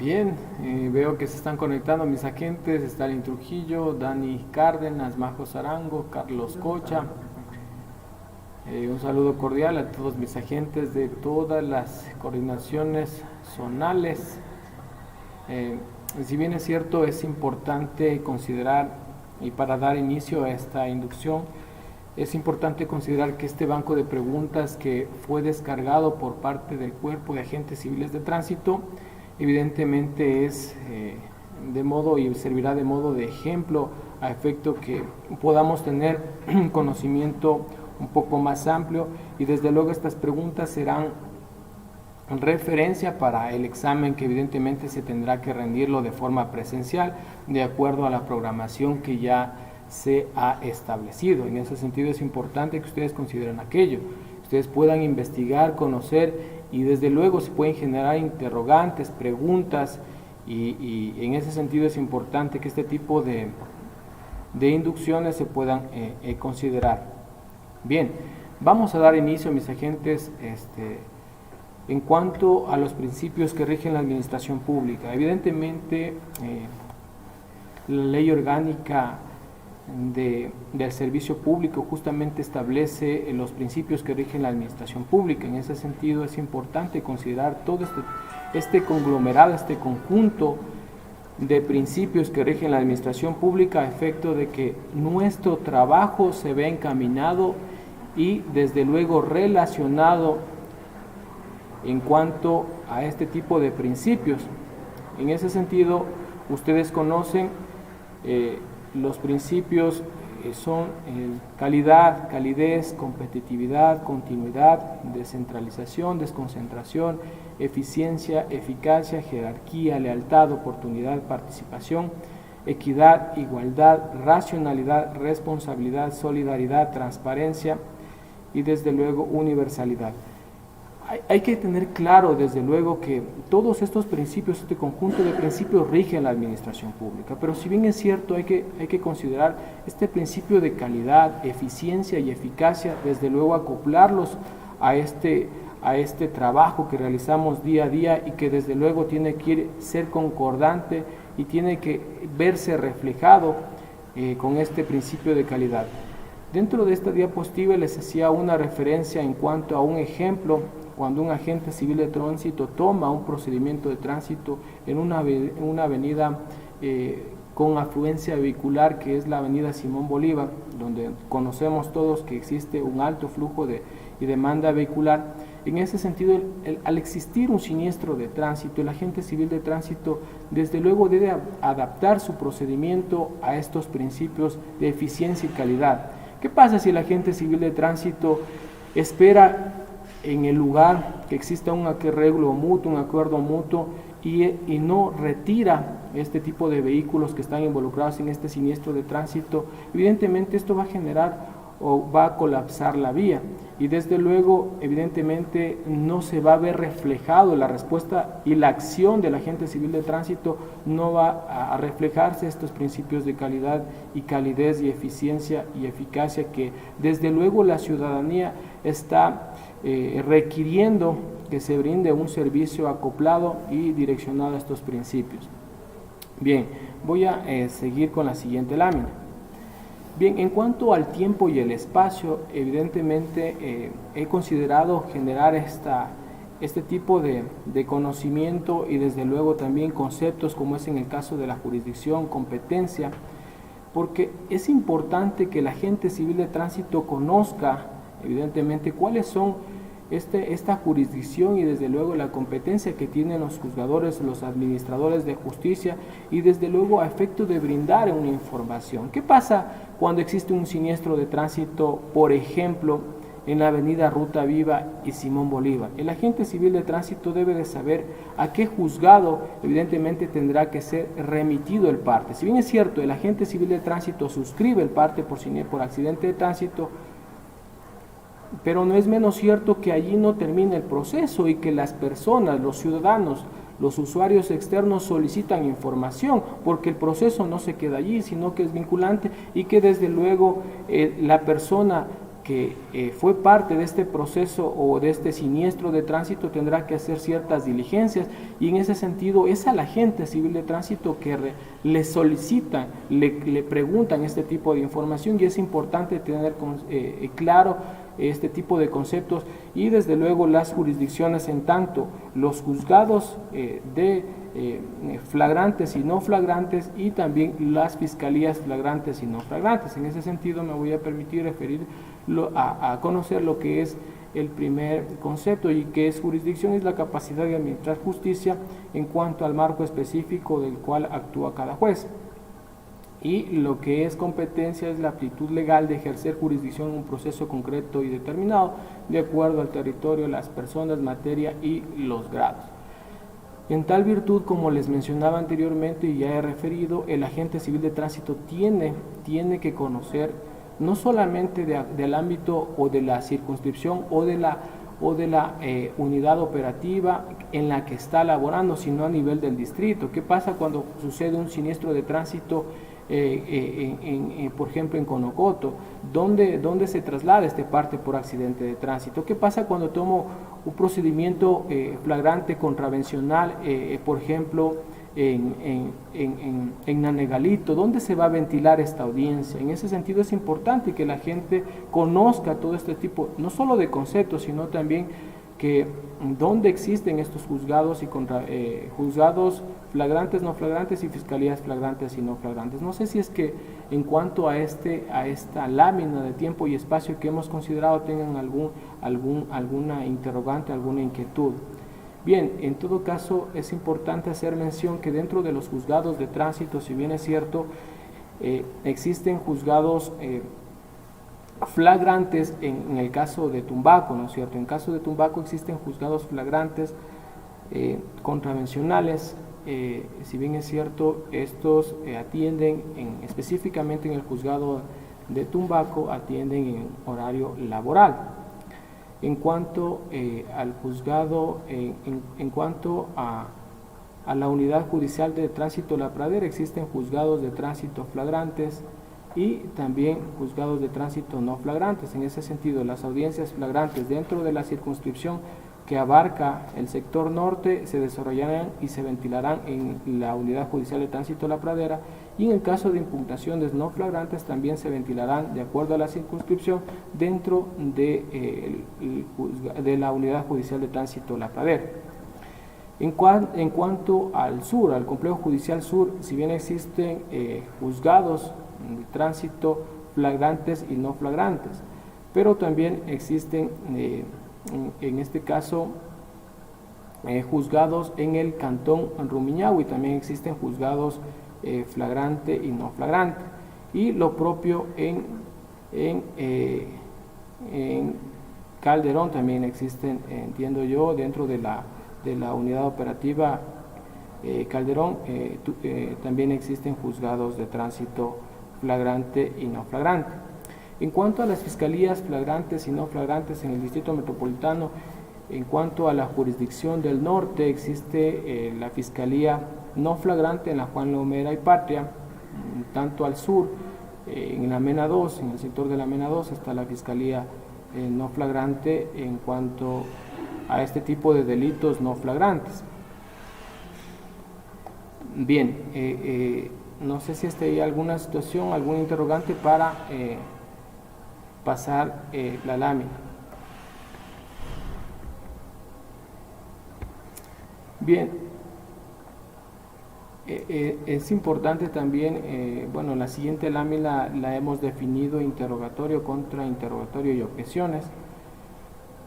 Bien, veo que se están conectando mis agentes, Stalin Trujillo, Dani Cárdenas, Majo Zarango, Carlos Cocha. Un saludo cordial a todos mis agentes de todas las coordinaciones zonales. Si bien es cierto, es importante considerar, y para dar inicio a esta inducción, es importante considerar que este banco de preguntas que fue descargado por parte del Cuerpo de Agentes Civiles de Tránsito, evidentemente es de modo y servirá de modo de ejemplo a efecto que podamos tener un conocimiento un poco más amplio, y desde luego estas preguntas serán referencia para el examen que evidentemente se tendrá que rendirlo de forma presencial de acuerdo a la programación que ya se ha establecido. En ese sentido es importante que ustedes consideren aquello, ustedes puedan investigar, conocer, y desde luego se pueden generar interrogantes, preguntas, y en ese sentido es importante que este tipo de inducciones se puedan considerar. Bien, vamos a dar inicio, mis agentes, en cuanto a los principios que rigen la administración pública. Evidentemente, la ley orgánica del servicio público justamente establece los principios que rigen la administración pública. En ese sentido es importante considerar todo este conglomerado, este conjunto de principios que rigen la administración pública a efecto de que nuestro trabajo se vea encaminado y desde luego relacionado en cuanto a este tipo de principios. En ese sentido, ustedes conocen los principios son calidad, calidez, competitividad, continuidad, descentralización, desconcentración, eficiencia, eficacia, jerarquía, lealtad, oportunidad, participación, equidad, igualdad, racionalidad, responsabilidad, solidaridad, transparencia y desde luego universalidad. Hay que tener claro desde luego que todos estos principios, este conjunto de principios rigen la administración pública, pero si bien es cierto hay que considerar este principio de calidad, eficiencia y eficacia, desde luego acoplarlos a este trabajo que realizamos día a día y que desde luego tiene que ser concordante y tiene que verse reflejado con este principio de calidad. Dentro de esta diapositiva les hacía una referencia en cuanto a un ejemplo. Cuando un agente civil de tránsito toma un procedimiento de tránsito en una avenida con afluencia vehicular, que es la avenida Simón Bolívar, donde conocemos todos que existe un alto flujo y demanda vehicular, en ese sentido, al existir un siniestro de tránsito, el agente civil de tránsito desde luego debe adaptar su procedimiento a estos principios de eficiencia y calidad. ¿Qué pasa si el agente civil de tránsito espera en el lugar que exista un arreglo mutuo, un acuerdo mutuo, y no retira este tipo de vehículos que están involucrados en este siniestro de tránsito? Evidentemente esto va a generar o va a colapsar la vía, y desde luego evidentemente no se va a ver reflejado la respuesta y la acción del agente civil de tránsito, no va a reflejarse estos principios de calidad y calidez y eficiencia y eficacia que desde luego la ciudadanía está requiriendo que se brinde un servicio acoplado y direccionado a estos principios. Bien, voy a seguir con la siguiente lámina. Bien, en cuanto al tiempo y el espacio, evidentemente he considerado generar este tipo de conocimiento y desde luego también conceptos como es en el caso de la jurisdicción, competencia, porque es importante que el agente civil de tránsito conozca evidentemente cuáles son esta jurisdicción y desde luego la competencia que tienen los juzgadores, los administradores de justicia, y desde luego a efecto de brindar una información. ¿Qué pasa cuando existe un siniestro de tránsito, por ejemplo, en la avenida Ruta Viva y Simón Bolívar? El agente civil de tránsito debe de saber a qué juzgado evidentemente tendrá que ser remitido el parte. Si bien es cierto, el agente civil de tránsito suscribe el parte por accidente de tránsito, pero no es menos cierto que allí no termina el proceso y que las personas, los ciudadanos, los usuarios externos solicitan información, porque el proceso no se queda allí, sino que es vinculante, y que desde luego la persona fue parte de este proceso o de este siniestro de tránsito tendrá que hacer ciertas diligencias, y en ese sentido es al agente civil de tránsito que le solicitan, le preguntan este tipo de información, y es importante tener claro este tipo de conceptos. Y desde luego las jurisdicciones, en tanto los juzgados de flagrantes y no flagrantes, y también las fiscalías flagrantes y no flagrantes. En ese sentido me voy a permitir a conocer lo que es el primer concepto, y que es jurisdicción. Es la capacidad de administrar justicia en cuanto al marco específico del cual actúa cada juez. Y lo que es competencia es la aptitud legal de ejercer jurisdicción en un proceso concreto y determinado, de acuerdo al territorio, las personas, materia y los grados. En tal virtud, como les mencionaba anteriormente y ya he referido, el agente civil de tránsito tiene que conocer no solamente del ámbito o de la circunscripción o de la unidad operativa en la que está laborando, sino a nivel del distrito. ¿Qué pasa cuando sucede un siniestro de tránsito, por ejemplo en Conocoto? ¿Dónde se traslada este parte por accidente de tránsito? ¿Qué pasa cuando tomo un procedimiento flagrante contravencional, por ejemplo en Nanegalito? ¿Dónde se va a ventilar esta audiencia? En ese sentido es importante que la gente conozca todo este tipo, no solo de conceptos, sino también que dónde existen estos juzgados y juzgados flagrantes, no flagrantes, y fiscalías flagrantes y no flagrantes. No sé si es que en cuanto a esta lámina de tiempo y espacio que hemos considerado tengan alguna interrogante, alguna inquietud. Bien, en todo caso es importante hacer mención que dentro de los juzgados de tránsito, si bien es cierto, existen juzgados flagrantes en el caso de Tumbaco, ¿no es cierto? En caso de Tumbaco existen juzgados flagrantes contravencionales, si bien es cierto, estos atienden específicamente en el juzgado de Tumbaco, atienden en horario laboral. En cuanto al juzgado, en cuanto a la unidad judicial de tránsito La Pradera, existen juzgados de tránsito flagrantes y también juzgados de tránsito no flagrantes. En ese sentido, las audiencias flagrantes dentro de la circunscripción que abarca el sector norte se desarrollarán y se ventilarán en la unidad judicial de tránsito La Pradera, y en el caso de impugnaciones no flagrantes también se ventilarán de acuerdo a la circunscripción dentro de la unidad judicial de tránsito La Pradera. En cuanto al sur, al complejo judicial sur, si bien existen juzgados de tránsito flagrantes y no flagrantes, pero también existen en este caso juzgados en el cantón Rumiñahui, también existen juzgados flagrante y no flagrante, y lo propio en Calderón también existen, entiendo yo, dentro de la unidad operativa Calderón también existen juzgados de tránsito flagrante y no flagrante. En cuanto a las fiscalías flagrantes y no flagrantes en el Distrito Metropolitano, en cuanto a la jurisdicción del norte, existe la Fiscalía no flagrante en la Juan Lomera y Patria. Tanto al sur, en la Mena 2, en el sector de la Mena 2, está la Fiscalía no flagrante en cuanto a este tipo de delitos no flagrantes. Bien, no sé si hay alguna situación, algún interrogante para pasar la lámina. Bien, es importante también, bueno, la siguiente lámina la hemos definido: interrogatorio, contrainterrogatorio y objeciones.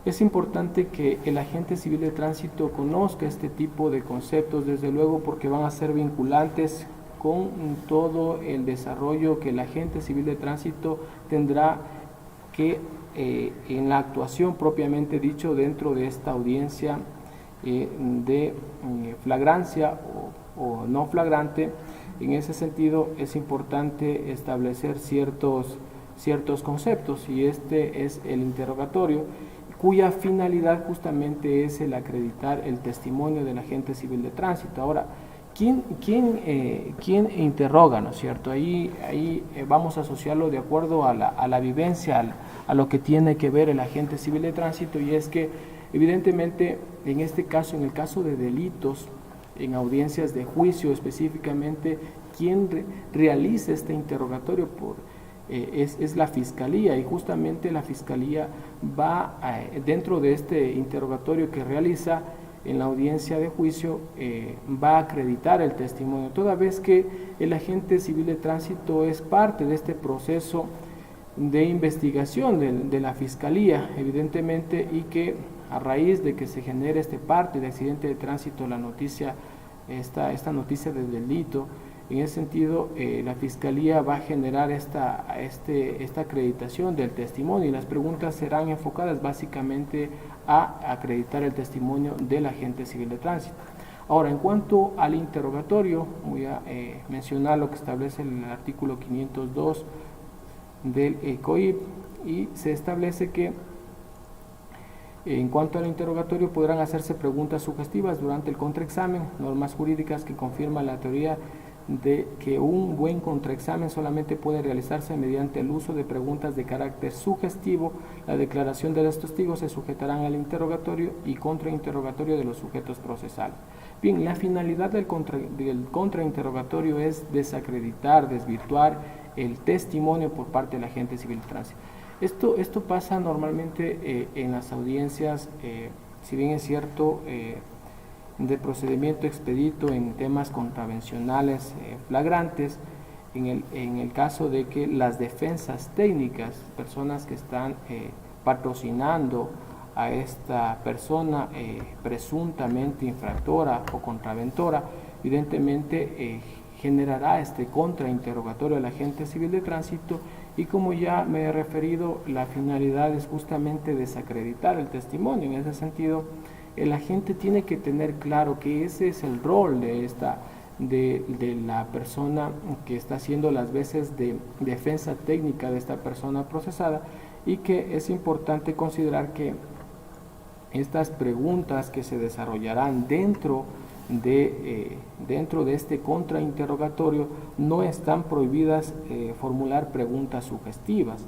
Es importante que el agente civil de tránsito conozca este tipo de conceptos, desde luego, porque van a ser vinculantes con todo el desarrollo que el agente civil de tránsito tendrá que en la actuación propiamente dicho dentro de esta audiencia de flagrancia o no flagrante. En ese sentido es importante establecer ciertos conceptos, y este es el interrogatorio, cuya finalidad justamente es el acreditar el testimonio del agente civil de tránsito. Ahora, ¿Quién interroga, ¿no es cierto? Ahí vamos a asociarlo de acuerdo a la vivencia, a lo que tiene que ver el agente civil de tránsito, y es que evidentemente en este caso, en el caso de delitos, en audiencias de juicio específicamente, quien realiza este interrogatorio es la Fiscalía, y justamente la Fiscalía va dentro de este interrogatorio que realiza en la audiencia de juicio, va a acreditar el testimonio, toda vez que el agente civil de tránsito es parte de este proceso de investigación de la Fiscalía, evidentemente, y que a raíz de que se genere este parte de accidente de tránsito, la noticia, esta noticia de delito, en ese sentido, la Fiscalía va a generar esta acreditación del testimonio, y las preguntas serán enfocadas básicamente a acreditar el testimonio del agente civil de tránsito. Ahora, en cuanto al interrogatorio, voy a mencionar lo que establece el artículo 502 del COIP, y se establece que en cuanto al interrogatorio podrán hacerse preguntas sugestivas durante el contraexamen, normas jurídicas que confirman la teoría de que un buen contraexamen solamente puede realizarse mediante el uso de preguntas de carácter sugestivo. La declaración de los testigos se sujetarán al interrogatorio y contrainterrogatorio de los sujetos procesales. Bien, la finalidad del contrainterrogatorio es desacreditar, desvirtuar el testimonio por parte del agente civil de tránsito. Esto pasa normalmente en las audiencias, si bien es cierto, de procedimiento expedito en temas contravencionales flagrantes, en el caso de que las defensas técnicas, personas que están patrocinando a esta persona presuntamente infractora o contraventora, evidentemente generará este contrainterrogatorio al agente civil de tránsito, y como ya me he referido, la finalidad es justamente desacreditar el testimonio. En ese sentido, el agente tiene que tener claro que ese es el rol de la persona que está haciendo las veces de defensa técnica de esta persona procesada, y que es importante considerar que estas preguntas que se desarrollarán dentro de este contrainterrogatorio no están prohibidas formular preguntas sugestivas.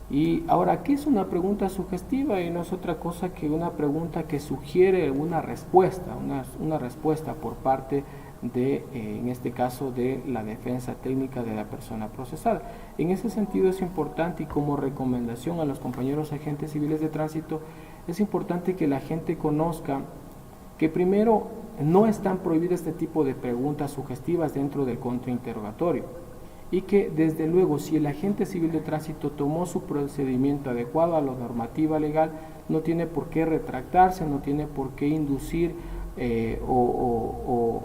Y ahora, ¿qué es una pregunta sugestiva? Y no es otra cosa que una pregunta que sugiere una respuesta, una respuesta por parte de, en este caso, de la defensa técnica de la persona procesada. En ese sentido es importante, y como recomendación a los compañeros agentes civiles de tránsito, es importante que la gente conozca que primero no están prohibidas este tipo de preguntas sugestivas dentro del contrainterrogatorio, y que desde luego, si el agente civil de tránsito tomó su procedimiento adecuado a la normativa legal, no tiene por qué retractarse, no tiene por qué inducir o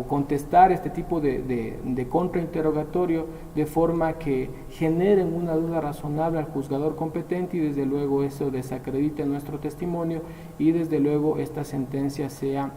contestar este tipo de contrainterrogatorio de forma que generen una duda razonable al juzgador competente, y desde luego eso desacredite nuestro testimonio, y desde luego esta sentencia sea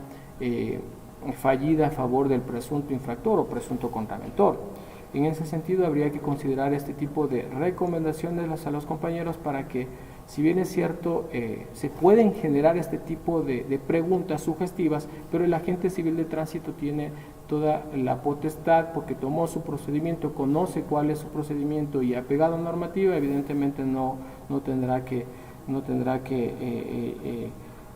fallida a favor del presunto infractor o presunto contraventor. En ese sentido, habría que considerar este tipo de recomendaciones a los compañeros para que, si bien es cierto, se pueden generar este tipo de preguntas sugestivas, pero el agente civil de tránsito tiene toda la potestad, porque tomó su procedimiento, conoce cuál es su procedimiento, y apegado a la normativa, evidentemente no tendrá que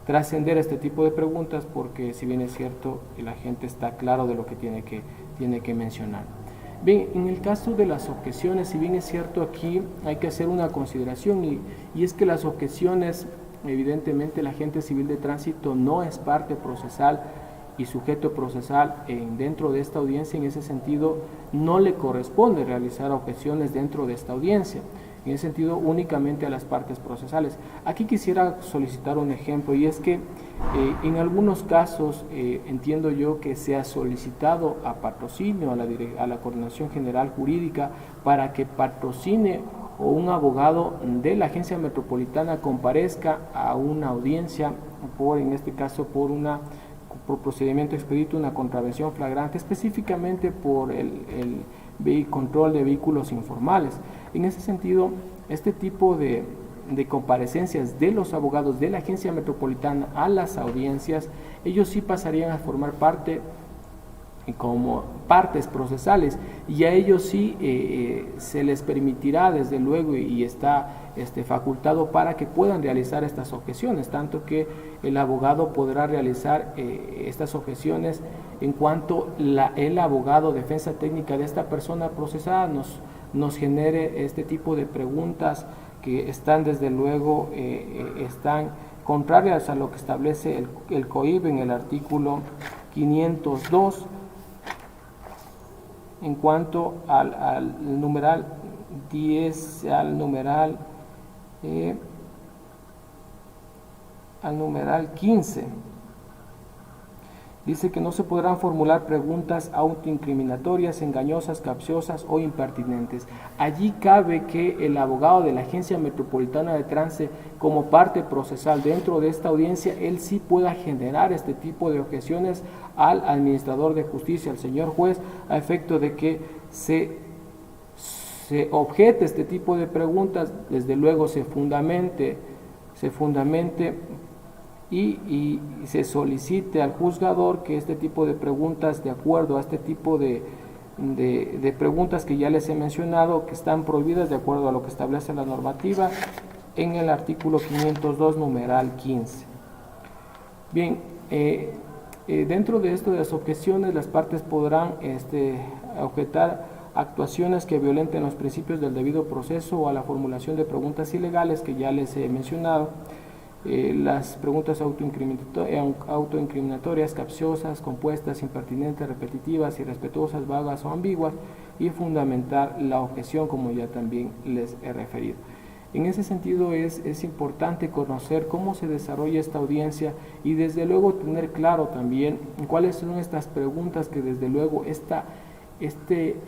trascender este tipo de preguntas, porque si bien es cierto, el agente está claro de lo que tiene que mencionar. Bien, en el caso de las objeciones, si bien es cierto, aquí hay que hacer una consideración, y es que las objeciones, evidentemente el agente civil de tránsito no es parte procesal y sujeto procesal dentro de esta audiencia. En ese sentido, no le corresponde realizar objeciones dentro de esta audiencia, en ese sentido únicamente a las partes procesales. Aquí quisiera solicitar un ejemplo, y es que en algunos casos entiendo yo que se ha solicitado a patrocinio a la Coordinación General Jurídica para que patrocine o un abogado de la agencia metropolitana comparezca a una audiencia en este caso por procedimiento expedito, una contravención flagrante, específicamente por el control de vehículos informales. En ese sentido, este tipo de comparecencias de los abogados de la agencia metropolitana a las audiencias, ellos sí pasarían a formar parte como partes procesales, y a ellos sí se les permitirá desde luego y está facultado para que puedan realizar estas objeciones, tanto que el abogado podrá realizar estas objeciones en cuanto el abogado defensa técnica de esta persona procesada nos genere este tipo de preguntas que están desde luego están contrarias a lo que establece el COIB en el artículo 502 en cuanto al numeral 10, al numeral 15. Dice que no se podrán formular preguntas autoincriminatorias, engañosas, capciosas o impertinentes. Allí cabe que el abogado de la Agencia Metropolitana de Trance, como parte procesal dentro de esta audiencia, él sí pueda generar este tipo de objeciones al administrador de justicia, al señor juez, a efecto de que se objete este tipo de preguntas, desde luego se fundamente y se solicite al juzgador que este tipo de preguntas, de acuerdo a este tipo de preguntas que ya les he mencionado, que están prohibidas de acuerdo a lo que establece la normativa en el artículo 502, numeral 15. Bien, dentro de esto de las objeciones, las partes podrán objetar actuaciones que violenten los principios del debido proceso o a la formulación de preguntas ilegales que ya les he mencionado. Las preguntas autoincriminatorias, capciosas, compuestas, impertinentes, repetitivas, irrespetuosas, vagas o ambiguas, y fundamentar la objeción, como ya también les he referido. En ese sentido es importante conocer cómo se desarrolla esta audiencia y desde luego tener claro también cuáles son estas preguntas que desde luego este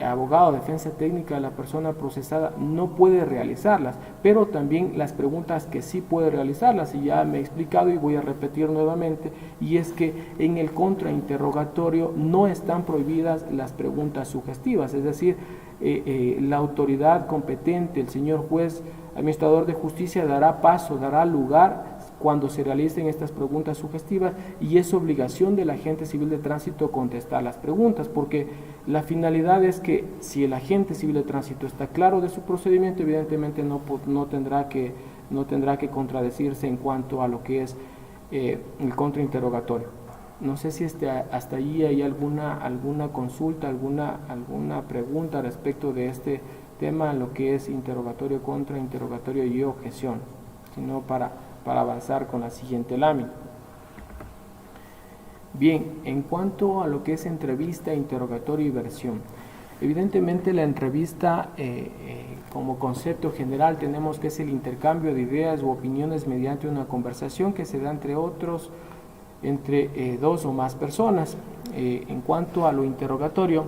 abogado de defensa técnica de la persona procesada no puede realizarlas, pero también las preguntas que sí puede realizarlas, y ya me he explicado y voy a repetir nuevamente, y es que en el contrainterrogatorio no están prohibidas las preguntas sugestivas, es decir, la autoridad competente, el señor juez administrador de justicia, dará lugar cuando se realicen estas preguntas sugestivas, y es obligación del agente civil de tránsito contestar las preguntas, porque la finalidad es que si el agente civil de tránsito está claro de su procedimiento, evidentemente no tendrá que contradecirse en cuanto a lo que es el contrainterrogatorio. No sé si hasta allí hay alguna consulta, alguna pregunta respecto de este tema, lo que es interrogatorio, contrainterrogatorio y objeción, sino para avanzar con la siguiente lámina. Bien, en cuanto a lo que es entrevista, interrogatorio y versión, evidentemente la entrevista como concepto general tenemos que es el intercambio de ideas u opiniones mediante una conversación que se da entre dos o más personas. En cuanto a lo interrogatorio,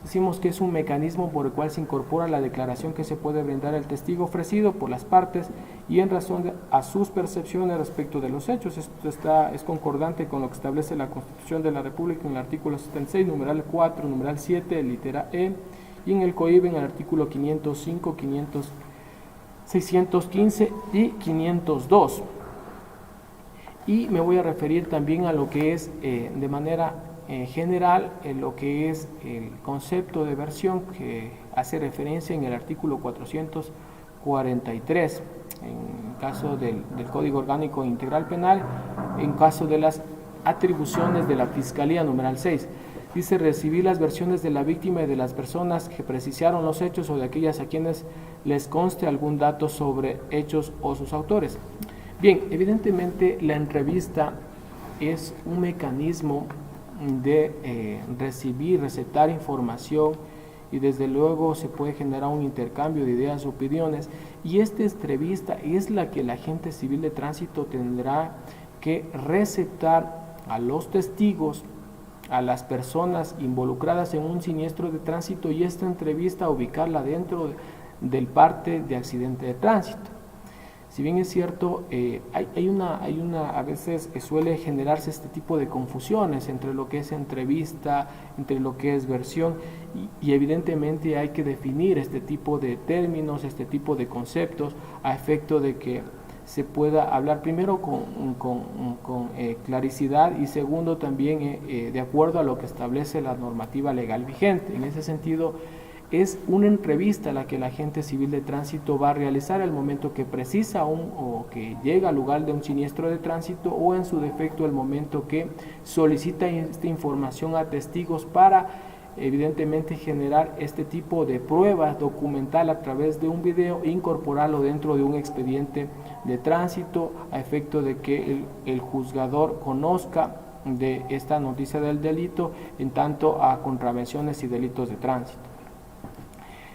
decimos que es un mecanismo por el cual se incorpora la declaración que se puede brindar al testigo ofrecido por las partes y en razón a sus percepciones respecto de los hechos. Esto es concordante con lo que establece la Constitución de la República en el artículo 76, numeral 4, numeral 7, litera E, y en el COIB en el artículo 505, 615 y 502. Y me voy a referir también a lo que es de manera general lo que es el concepto de versión, que hace referencia en el artículo 443 en caso del Código Orgánico Integral Penal, en caso de las atribuciones de la Fiscalía, numeral 6. Dice: recibir las versiones de la víctima y de las personas que presenciaron los hechos o de aquellas a quienes les conste algún dato sobre hechos o sus autores. Bien, evidentemente la entrevista es un mecanismo de recibir, receptar información, y desde luego se puede generar un intercambio de ideas, opiniones, y esta entrevista es la que el agente civil de tránsito tendrá que receptar a los testigos, a las personas involucradas en un siniestro de tránsito, y esta entrevista ubicarla dentro del parte de accidente de tránsito. Si bien es cierto, a veces suele generarse este tipo de confusiones entre lo que es entrevista, entre lo que es versión, y evidentemente hay que definir este tipo de términos, este tipo de conceptos, a efecto de que se pueda hablar primero con claricidad y segundo también de acuerdo a lo que establece la normativa legal vigente. En ese sentido, es una entrevista la que el agente civil de tránsito va a realizar al momento que precisa o que llega al lugar de un siniestro de tránsito, o en su defecto el momento que solicita esta información a testigos para evidentemente generar este tipo de pruebas documental a través de un video e incorporarlo dentro de un expediente de tránsito a efecto de que el juzgador conozca de esta noticia del delito en tanto a contravenciones y delitos de tránsito.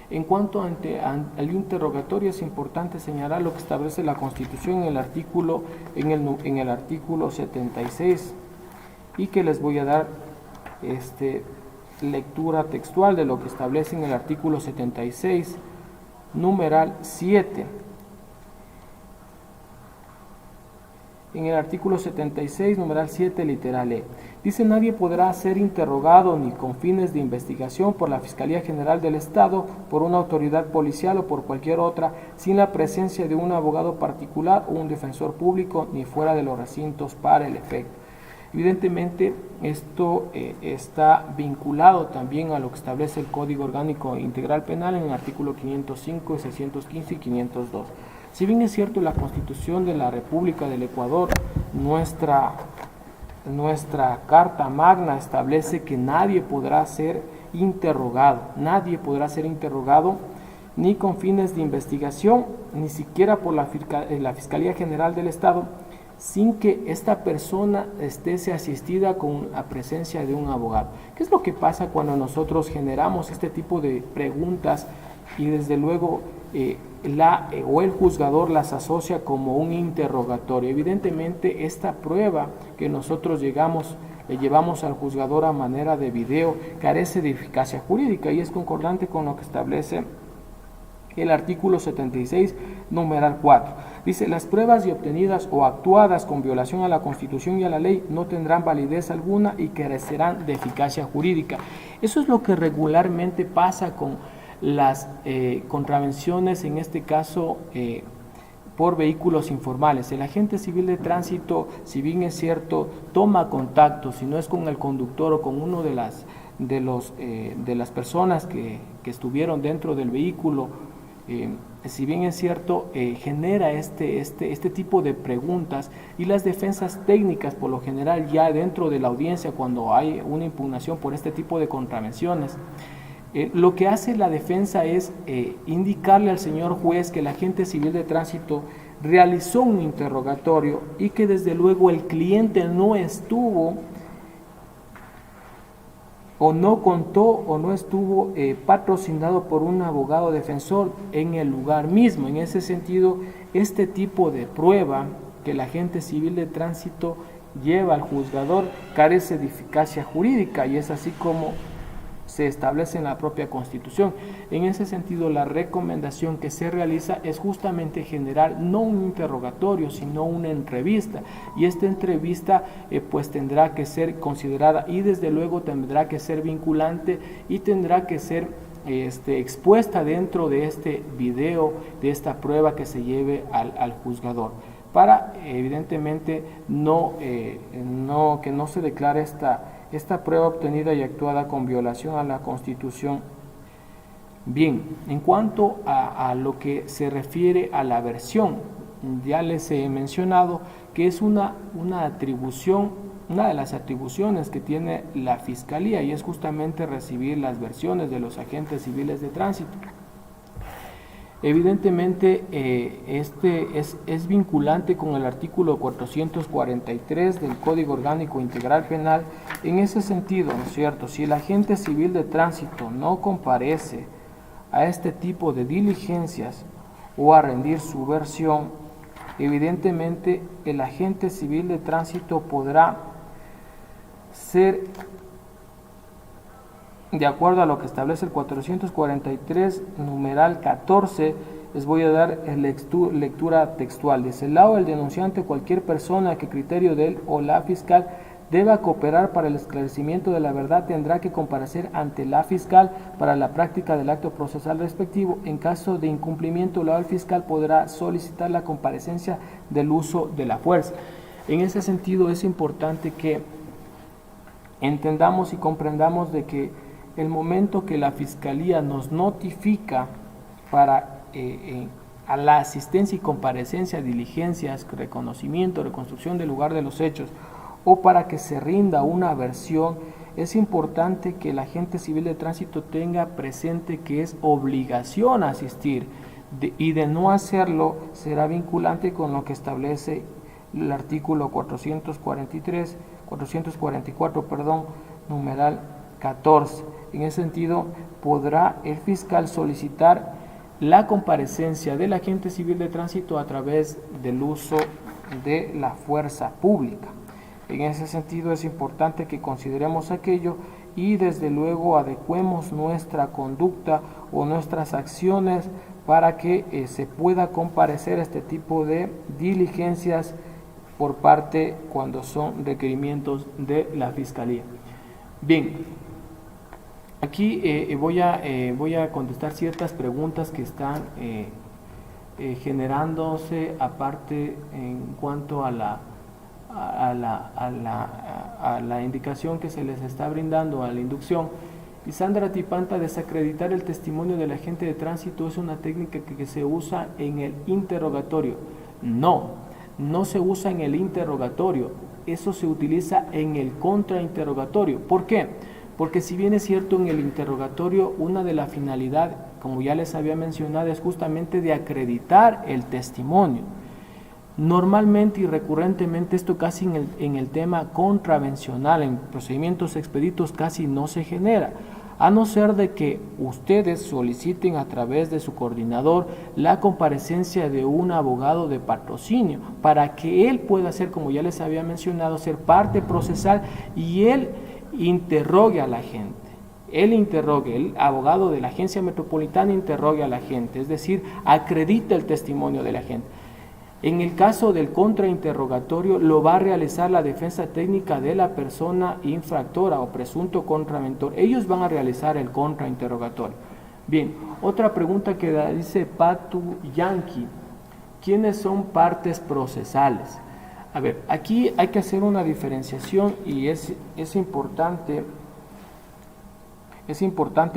En cuanto al interrogatorio, es importante señalar lo que establece la Constitución en el artículo 76 y que les voy a dar lectura textual de lo que establece en el artículo 76, numeral 7. En el artículo 76, numeral 7, literal E, dice: nadie podrá ser interrogado ni con fines de investigación por la Fiscalía General del Estado, por una autoridad policial o por cualquier otra, sin la presencia de un abogado particular o un defensor público, ni fuera de los recintos para el efecto. Evidentemente, esto está vinculado también a lo que establece el Código Orgánico Integral Penal en el artículo 505, 615 y 502. Si bien es cierto, la Constitución de la República del Ecuador, nuestra Carta Magna, establece que nadie podrá ser interrogado ni con fines de investigación, ni siquiera por la Fiscalía General del Estado, sin que esta persona esté asistida con la presencia de un abogado. ¿Qué es lo que pasa cuando nosotros generamos este tipo de preguntas y desde luego o el juzgador las asocia como un interrogatorio? Evidentemente, esta prueba que nosotros le llevamos al juzgador a manera de video carece de eficacia jurídica y es concordante con lo que establece el artículo 76, numeral 4. Dice: las pruebas y obtenidas o actuadas con violación a la Constitución y a la ley no tendrán validez alguna y carecerán de eficacia jurídica. Eso es lo que regularmente pasa con las contravenciones, en este caso por vehículos informales. El agente civil de tránsito, si bien es cierto, toma contacto, si no es con el conductor o con uno de las personas que estuvieron dentro del vehículo, si bien es cierto, genera este tipo de preguntas, y las defensas técnicas por lo general ya dentro de la audiencia, cuando hay una impugnación por este tipo de contravenciones, lo que hace la defensa es indicarle al señor juez que el agente civil de tránsito realizó un interrogatorio y que desde luego el cliente no estuvo o no contó o no estuvo patrocinado por un abogado defensor en el lugar mismo. En ese sentido, este tipo de prueba que el agente civil de tránsito lleva al juzgador carece de eficacia jurídica, y es así como se establece en la propia Constitución. En ese sentido, la recomendación que se realiza es justamente generar no un interrogatorio, sino una entrevista, y esta entrevista pues tendrá que ser considerada y desde luego tendrá que ser vinculante y tendrá que ser expuesta dentro de este video, de esta prueba que se lleve al juzgador, para evidentemente que no se declare esta prueba obtenida y actuada con violación a la Constitución. Bien, en cuanto a lo que se refiere a la versión, ya les he mencionado que es una de las atribuciones que tiene la Fiscalía, y es justamente recibir las versiones de los agentes civiles de tránsito. Evidentemente, es vinculante con el artículo 443 del Código Orgánico Integral Penal. En ese sentido, ¿no es cierto?, si el agente civil de tránsito no comparece a este tipo de diligencias o a rendir su versión, evidentemente el agente civil de tránsito podrá ser, de acuerdo a lo que establece el 443, numeral 14, les voy a dar lectura textual. Dice: el lado del denunciante, cualquier persona que criterio de él o la fiscal deba cooperar para el esclarecimiento de la verdad, tendrá que comparecer ante la fiscal para la práctica del acto procesal respectivo. En caso de incumplimiento, el fiscal podrá solicitar la comparecencia del uso de la fuerza. En ese sentido es importante que entendamos y comprendamos de que el momento que la Fiscalía nos notifica para a la asistencia y comparecencia, diligencias, reconocimiento, reconstrucción del lugar de los hechos, o para que se rinda una versión, es importante que el agente civil de tránsito tenga presente que es obligación asistir, y de no hacerlo será vinculante con lo que establece el artículo 444, numeral 14. En ese sentido, podrá el fiscal solicitar la comparecencia del agente civil de tránsito a través del uso de la fuerza pública. En ese sentido, es importante que consideremos aquello y desde luego adecuemos nuestra conducta o nuestras acciones para que se pueda comparecer este tipo de diligencias por parte cuando son requerimientos de la Fiscalía. Bien, aquí voy a contestar ciertas preguntas que están generándose aparte en cuanto a la indicación que se les está brindando a la inducción. Y Sandra Tipanta, desacreditar el testimonio del agente de tránsito es una técnica que se usa en el interrogatorio. No se usa en el interrogatorio, eso se utiliza en el contrainterrogatorio. ¿Por qué? Porque si bien es cierto en el interrogatorio, una de las finalidades, como ya les había mencionado, es justamente de acreditar el testimonio. Normalmente y recurrentemente esto casi en el tema contravencional, en procedimientos expeditos casi no se genera, a no ser de que ustedes soliciten a través de su coordinador la comparecencia de un abogado de patrocinio para que él pueda ser, como ya les había mencionado, ser parte procesal y él interrogue a la gente. El abogado de la agencia metropolitana interrogue a la gente, es decir, acredita el testimonio de la gente. En el caso del contrainterrogatorio lo va a realizar la defensa técnica de la persona infractora o presunto contraventor. Ellos van a realizar el contrainterrogatorio. Bien, otra pregunta que dice Patu Yankee. ¿Quiénes son partes procesales? A ver, aquí hay que hacer una diferenciación y es importante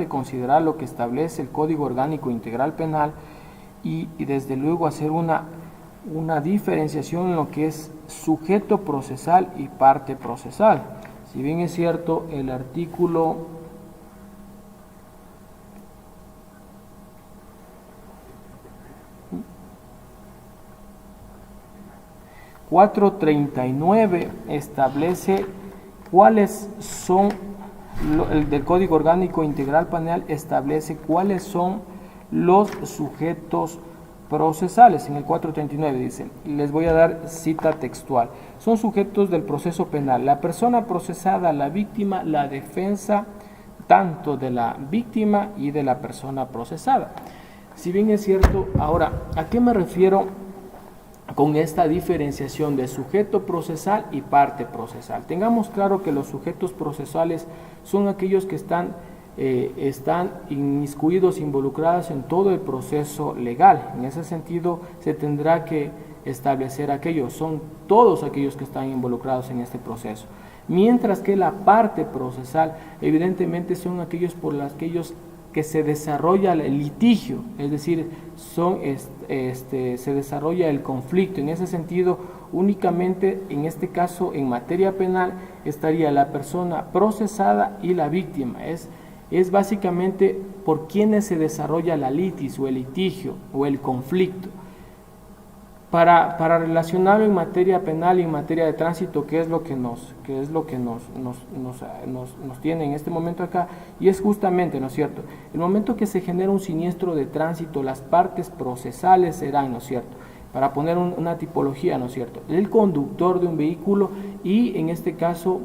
considerar lo que establece el Código Orgánico Integral Penal y desde luego hacer una diferenciación en lo que es sujeto procesal y parte procesal. Si bien es cierto, el artículo 439 establece cuáles son, el del Código Orgánico Integral Penal establece cuáles son los sujetos procesales. En el 439 dice, les voy a dar cita textual, son sujetos del proceso penal la persona procesada, la víctima, la defensa tanto de la víctima y de la persona procesada. Si bien es cierto, ahora, ¿a qué me refiero con esta diferenciación de sujeto procesal y parte procesal? Tengamos claro que los sujetos procesales son aquellos que están inmiscuidos, involucrados en todo el proceso legal. En ese sentido, se tendrá que establecer aquellos, son todos aquellos que están involucrados en este proceso. Mientras que la parte procesal, evidentemente, son aquellos por aquellos que se desarrolla el litigio, es decir, se desarrolla el conflicto. En ese sentido, únicamente en este caso, en materia penal, estaría la persona procesada y la víctima. Es básicamente por quienes se desarrolla la litis o el litigio o el conflicto. Para relacionarlo en materia penal y en materia de tránsito, ¿qué es lo que nos tiene en este momento acá? Y es justamente, ¿no es cierto?, el momento que se genera un siniestro de tránsito, las partes procesales serán, ¿no es cierto?, para poner una tipología, ¿no es cierto?, el conductor de un vehículo y en este caso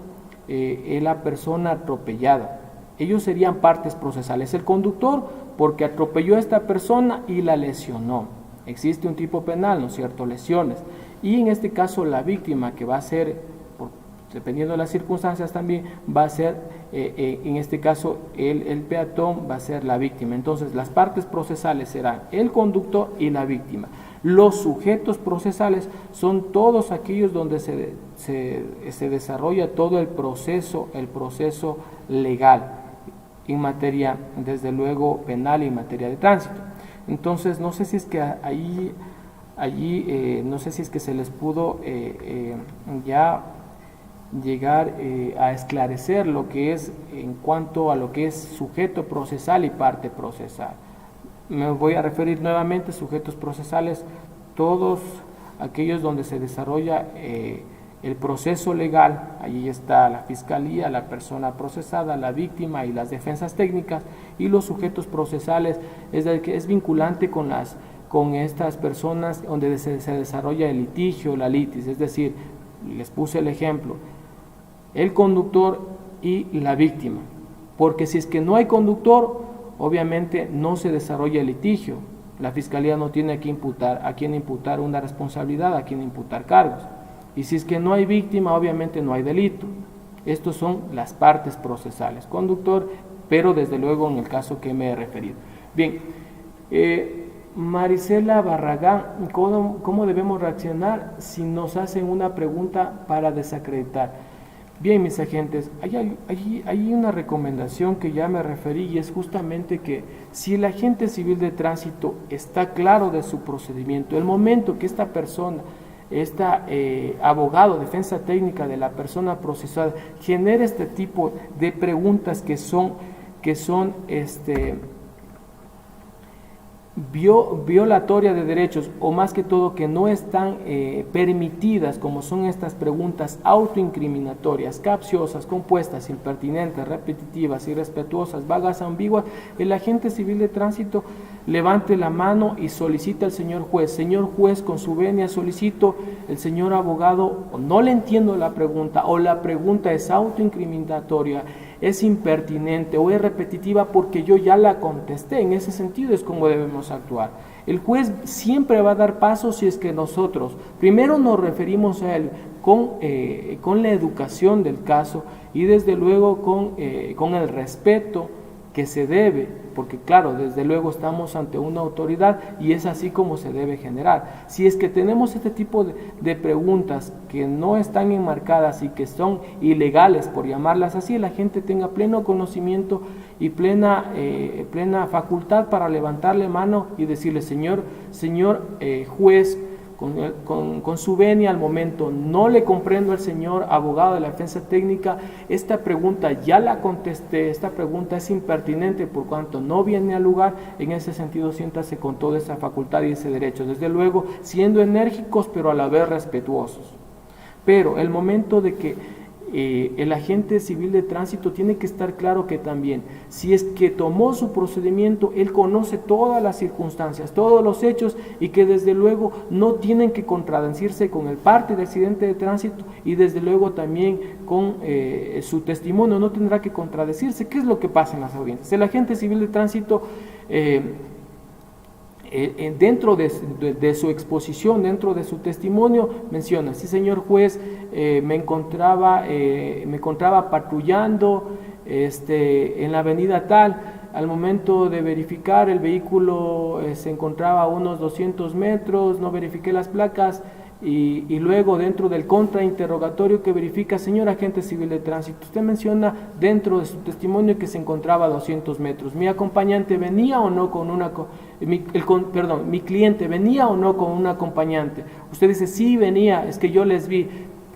la persona atropellada. Ellos serían partes procesales. El conductor porque atropelló a esta persona y la lesionó. Existe un tipo penal, ¿no es cierto?, lesiones. Y en este caso la víctima, que va a ser dependiendo de las circunstancias también, va a ser, en este caso, el peatón va a ser la víctima. Entonces, las partes procesales serán el conductor y la víctima. Los sujetos procesales son todos aquellos donde se desarrolla todo el proceso legal en materia, desde luego, penal y en materia de tránsito. Entonces, no sé si es que allí no sé si es que se les pudo ya llegar a esclarecer lo que es en cuanto a lo que es sujeto procesal y parte procesal. Me voy a referir nuevamente a sujetos procesales, todos aquellos donde se desarrolla el proceso legal. Allí está la fiscalía, la persona procesada, la víctima y las defensas técnicas. Y los sujetos procesales es vinculante con estas personas donde se desarrolla el litigio, la litis, es decir, les puse el ejemplo, el conductor y la víctima, porque si es que no hay conductor, obviamente no se desarrolla el litigio, la fiscalía no tiene a quién imputar una responsabilidad, a quién imputar cargos, y si es que no hay víctima, obviamente no hay delito. Estos son las partes procesales, conductor, pero desde luego en el caso que me he referido. Bien, Marisela Barragán, ¿cómo debemos reaccionar si nos hacen una pregunta para desacreditar? Bien, mis agentes, hay una recomendación que ya me referí y es justamente que si el agente civil de tránsito está claro de su procedimiento, el momento que esta persona, abogado, defensa técnica de la persona procesada, genera este tipo de preguntas que son violatoria de derechos, o más que todo que no están permitidas, como son estas preguntas autoincriminatorias, capciosas, compuestas, impertinentes, repetitivas, irrespetuosas, vagas, ambiguas, el agente civil de tránsito levante la mano y solicita al señor juez, con su venia solicito, el señor abogado, o no le entiendo la pregunta, o la pregunta es autoincriminatoria, es impertinente o es repetitiva porque yo ya la contesté. En ese sentido es como debemos actuar. El juez siempre va a dar paso si es que nosotros primero nos referimos a él con la educación del caso y desde luego con el respeto que se debe, porque claro, desde luego estamos ante una autoridad y es así como se debe generar. Si es que tenemos este tipo de preguntas que no están enmarcadas y que son ilegales, por llamarlas así, la gente tenga pleno conocimiento y plena facultad para levantarle mano y decirle, señor juez, con su venia al momento, no le comprendo al señor abogado de la defensa técnica, esta pregunta ya la contesté, esta pregunta es impertinente por cuanto no viene al lugar. En ese sentido siéntase con toda esa facultad y ese derecho, desde luego siendo enérgicos pero a la vez respetuosos. Pero el momento de que el agente civil de tránsito tiene que estar claro que también, si es que tomó su procedimiento, él conoce todas las circunstancias, todos los hechos y que desde luego no tienen que contradecirse con el parte del accidente de tránsito y desde luego también con su testimonio no tendrá que contradecirse. ¿Qué es lo que pasa en las audiencias? El agente civil de tránsito dentro de su exposición, dentro de su testimonio, menciona, sí señor juez, me encontraba patrullando en la avenida tal, al momento de verificar el vehículo se encontraba a unos 200 metros, no verifiqué las placas y luego dentro del contrainterrogatorio que verifica, señor agente civil de tránsito, usted menciona dentro de su testimonio que se encontraba a 200 metros, ¿mi acompañante venía o no con una mi cliente venía o no con un acompañante? Usted dice, sí venía, es que yo les vi.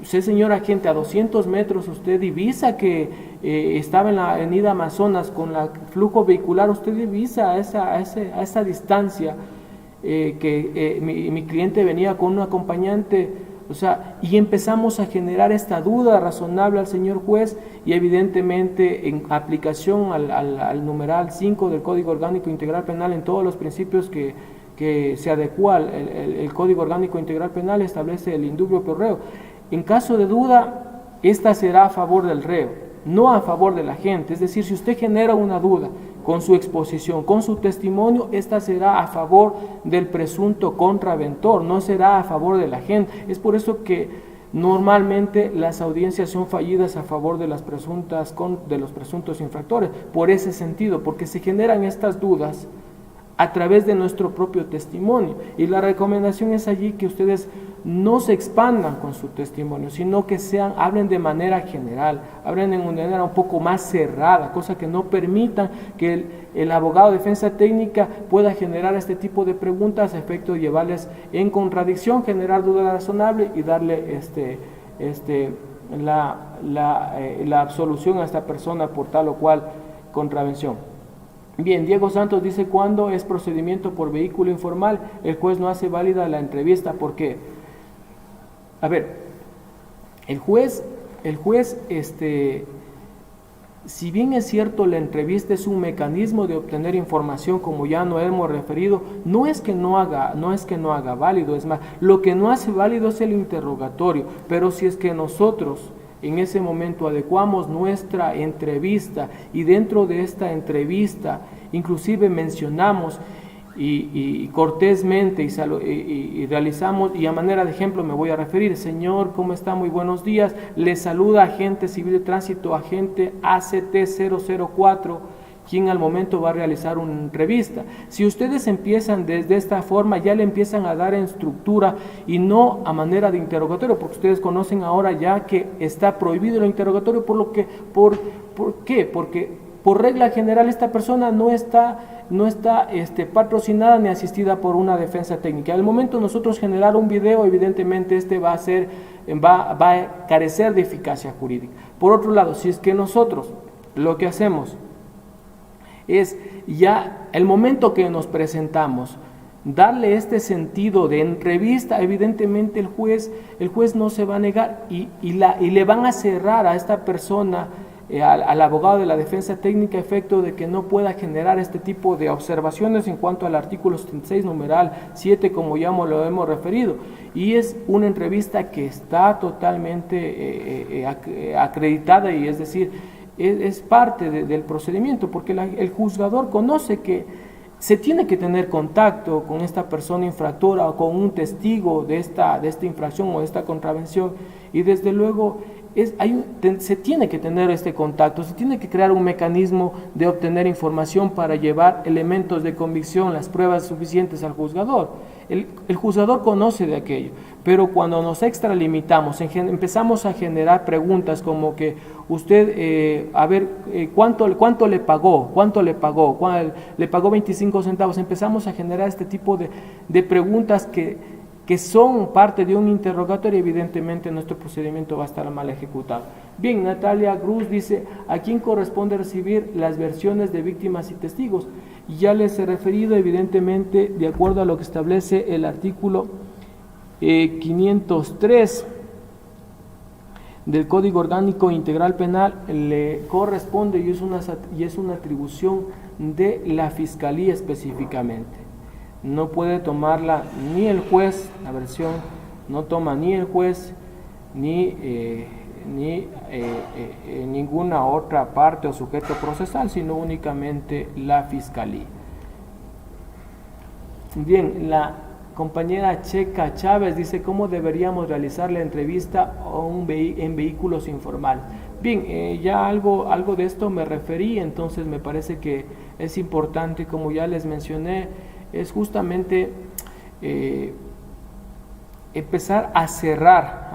Usted, señor agente, a 200 metros usted divisa que estaba en la avenida Amazonas con el flujo vehicular, usted divisa a esa distancia que mi cliente venía con un acompañante. O sea, y empezamos a generar esta duda razonable al señor juez y evidentemente en aplicación al numeral 5 del Código Orgánico Integral Penal, en todos los principios que se adecua el Código Orgánico Integral Penal, establece el indubio pro reo. En caso de duda, esta será a favor del reo, no a favor de la gente. Es decir, si usted genera una duda con su exposición, con su testimonio, esta será a favor del presunto contraventor, no será a favor de la gente. Es por eso que Normalmente las audiencias son fallidas a favor de los presuntos infractores, por ese sentido, porque se generan estas dudas a través de nuestro propio testimonio. Y la recomendación es allí que ustedes no se expandan con su testimonio, sino que hablen de manera general, hablen de manera un poco más cerrada, cosa que no permitan que el abogado de defensa técnica pueda generar este tipo de preguntas a efecto de llevarles en contradicción, generar duda razonable y darle la absolución a esta persona por tal o cual contravención. Bien, Diego Santos dice: cuando es procedimiento por vehículo informal, el juez no hace válida la entrevista. ¿Por qué? A ver, el juez, si bien es cierto, la entrevista es un mecanismo de obtener información, como ya no hemos referido, no es que no haga válido, es más, lo que no hace válido es el interrogatorio. Pero si es que nosotros en ese momento adecuamos nuestra entrevista y dentro de esta entrevista inclusive mencionamos y cortésmente y realizamos, y a manera de ejemplo me voy a referir: señor, ¿cómo está? Muy buenos días, le saluda agente civil de tránsito, agente ACT004, quien al momento va a realizar una entrevista. Si ustedes empiezan desde esta forma, ya le empiezan a dar en estructura y no a manera de interrogatorio, porque ustedes conocen ahora ya que está prohibido el interrogatorio, ¿por qué? Porque por regla general esta persona no está patrocinada ni asistida por una defensa técnica. Al momento nosotros generar un video, evidentemente va a carecer de eficacia jurídica. Por otro lado, si es que nosotros lo que hacemos es, ya el momento que nos presentamos, darle este sentido de entrevista, evidentemente el juez no se va a negar y le van a cerrar a esta persona, al abogado de la defensa técnica, efecto de que no pueda generar este tipo de observaciones en cuanto al artículo 76, numeral 7, como ya lo hemos referido. Y es una entrevista que está totalmente acreditada, y es decir, es parte del procedimiento, porque el juzgador conoce que se tiene que tener contacto con esta persona infractora o con un testigo de esta infracción o de esta contravención, y desde luego se tiene que tener este contacto, se tiene que crear un mecanismo de obtener información para llevar elementos de convicción, las pruebas suficientes al juzgador. El juzgador conoce de aquello, pero cuando nos extralimitamos, empezamos a generar preguntas como que usted, ¿cuánto le pagó? ¿Le pagó 25 centavos? Empezamos a generar este tipo de preguntas que son parte de un interrogatorio. Evidentemente nuestro procedimiento va a estar mal ejecutado. Bien, Natalia Cruz dice: ¿a quién corresponde recibir las versiones de víctimas y testigos? Ya les he referido, evidentemente, de acuerdo a lo que establece el artículo 503 del Código Orgánico Integral Penal, le corresponde y es una atribución de la Fiscalía específicamente. No puede tomarla ni el juez, la versión no toma ni el juez ni ninguna otra parte o sujeto procesal, sino únicamente la Fiscalía. Bien, la compañera Checa Chávez dice: ¿cómo deberíamos realizar la entrevista en vehículos informales? Bien, ya algo de esto me referí, entonces me parece que es importante, como ya les mencioné, es justamente empezar a cerrar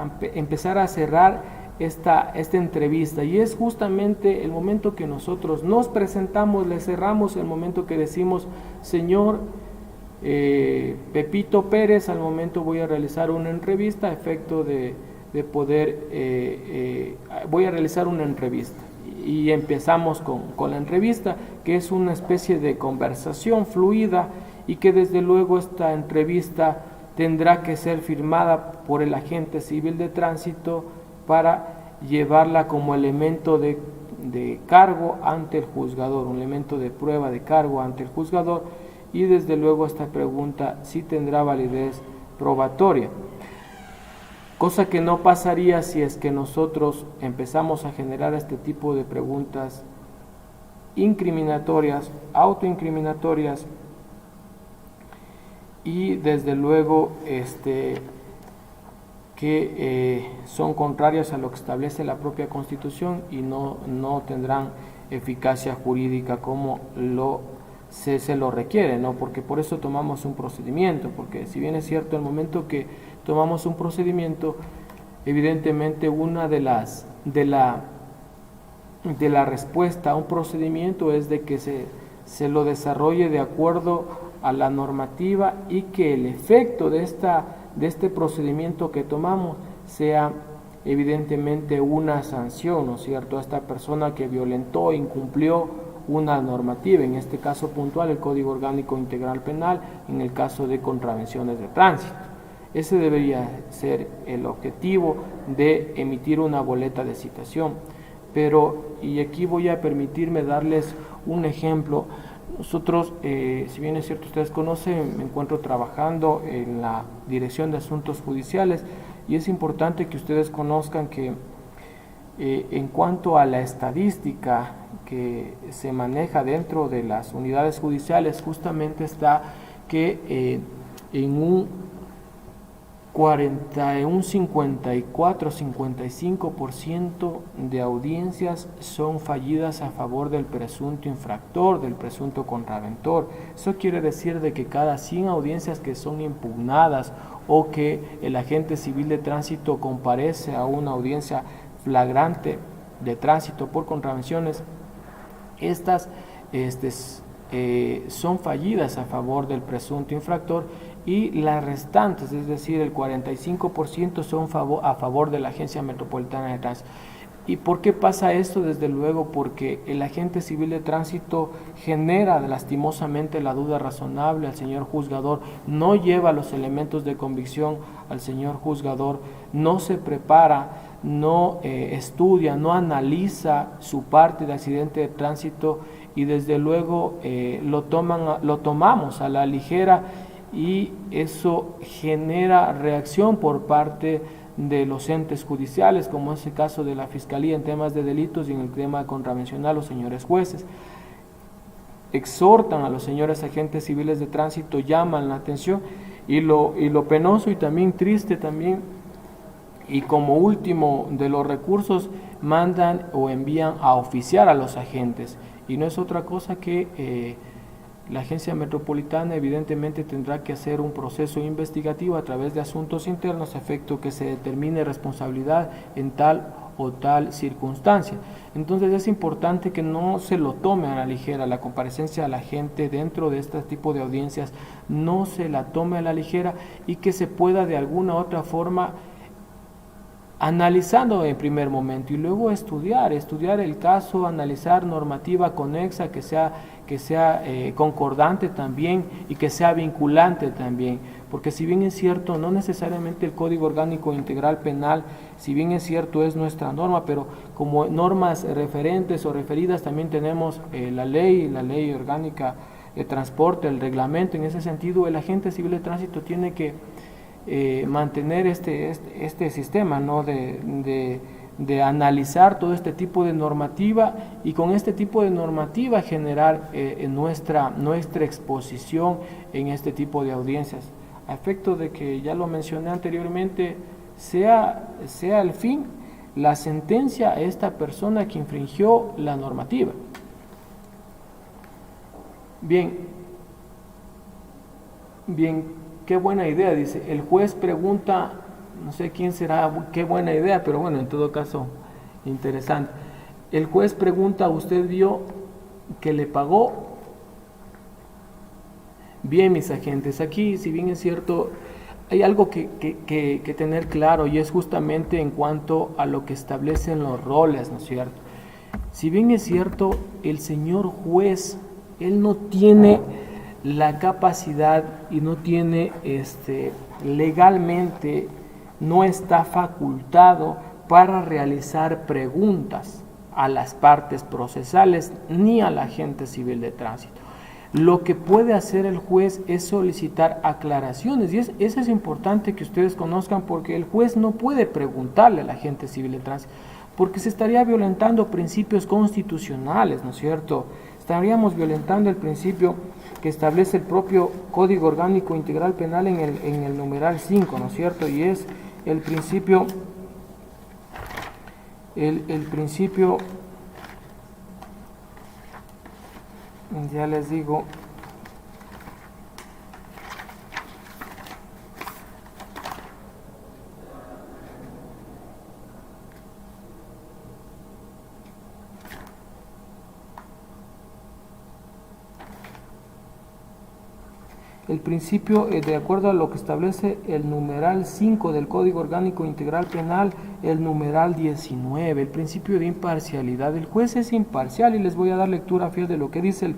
esta entrevista, y es justamente el momento que nosotros nos presentamos, le cerramos el momento que decimos: señor Pepito Pérez, al momento voy a realizar una entrevista a efecto de poder, voy a realizar una entrevista. Y empezamos con la entrevista, que es una especie de conversación fluida, y que desde luego esta entrevista tendrá que ser firmada por el agente civil de tránsito para llevarla como elemento de cargo ante el juzgador, un elemento de prueba de cargo ante el juzgador, y desde luego esta pregunta sí tendrá validez probatoria. Cosa que no pasaría si es que nosotros empezamos a generar este tipo de preguntas incriminatorias, autoincriminatorias, y desde luego que son contrarias a lo que establece la propia Constitución y no tendrán eficacia jurídica como se lo requiere, ¿no? Porque por eso tomamos un procedimiento, porque si bien es cierto, el momento que tomamos un procedimiento, evidentemente una de la respuesta a un procedimiento es de que se lo desarrolle de acuerdo a la normativa y que el efecto de este procedimiento que tomamos sea evidentemente una sanción, ¿no es cierto?, a esta persona que violentó, incumplió una normativa, en este caso puntual el Código Orgánico Integral Penal, en el caso de contravenciones de tránsito. Ese debería ser el objetivo de emitir una boleta de citación. Pero, y aquí voy a permitirme darles un ejemplo. Nosotros, si bien es cierto, ustedes conocen, me encuentro trabajando en la Dirección de Asuntos Judiciales y es importante que ustedes conozcan que en cuanto a la estadística que se maneja dentro de las unidades judiciales, justamente está que en un 54-55% de audiencias son fallidas a favor del presunto infractor, del presunto contraventor. Eso quiere decir de que cada 100 audiencias que son impugnadas o que el agente civil de tránsito comparece a una audiencia flagrante de tránsito por contravenciones, estas son fallidas a favor del presunto infractor y las restantes, es decir, el 45% son a favor de la Agencia Metropolitana de Tránsito. ¿Y por qué pasa esto? Desde luego porque el agente civil de tránsito genera lastimosamente la duda razonable al señor juzgador, no lleva los elementos de convicción al señor juzgador, no se prepara, no estudia, no analiza su parte de accidente de tránsito y desde luego lo tomamos a la ligera y eso genera reacción por parte de los entes judiciales, como es el caso de la Fiscalía en temas de delitos y en el tema contravencional, los señores jueces exhortan a los señores agentes civiles de tránsito, llaman la atención y lo penoso y también triste también, y como último de los recursos, mandan o envían a oficiar a los agentes y no es otra cosa que la Agencia Metropolitana evidentemente tendrá que hacer un proceso investigativo a través de asuntos internos a efecto que se determine responsabilidad en tal o tal circunstancia. Entonces es importante que no se lo tome a la ligera la comparecencia de la gente dentro de este tipo de audiencias, no se la tome a la ligera y que se pueda de alguna u otra forma analizando en primer momento y luego estudiar el caso, analizar normativa conexa que sea concordante también y que sea vinculante también, porque si bien es cierto, no necesariamente el Código Orgánico Integral Penal, si bien es cierto es nuestra norma, pero como normas referentes o referidas también tenemos la ley orgánica de transporte, el reglamento. En ese sentido, el agente civil de tránsito tiene que mantener este sistema, ¿no? de analizar todo este tipo de normativa y con este tipo de normativa generar nuestra exposición en este tipo de audiencias, a efecto de que, ya lo mencioné anteriormente, sea al fin la sentencia a esta persona que infringió la normativa. Bien, qué buena idea, dice. El juez pregunta, no sé quién será, qué buena idea, pero bueno, en todo caso, interesante. El juez pregunta, ¿usted vio que le pagó? Bien, mis agentes, aquí, si bien es cierto, hay algo que tener claro y es justamente en cuanto a lo que establecen los roles, ¿no es cierto? Si bien es cierto, el señor juez, él no tiene la capacidad y no tiene legalmente, no está facultado para realizar preguntas a las partes procesales ni al agente civil de tránsito. Lo que puede hacer el juez es solicitar aclaraciones y eso es importante que ustedes conozcan, porque el juez no puede preguntarle al agente civil de tránsito porque se estaría violentando principios constitucionales, ¿no es cierto? Estaríamos violentando el principio que establece el propio Código Orgánico Integral Penal en el numeral 5, ¿no es cierto? Y es el principio, ya les digo, el principio, de acuerdo a lo que establece el numeral 5 del Código Orgánico Integral Penal, el numeral 19, el principio de imparcialidad. El juez es imparcial y les voy a dar lectura fiel de lo que dice el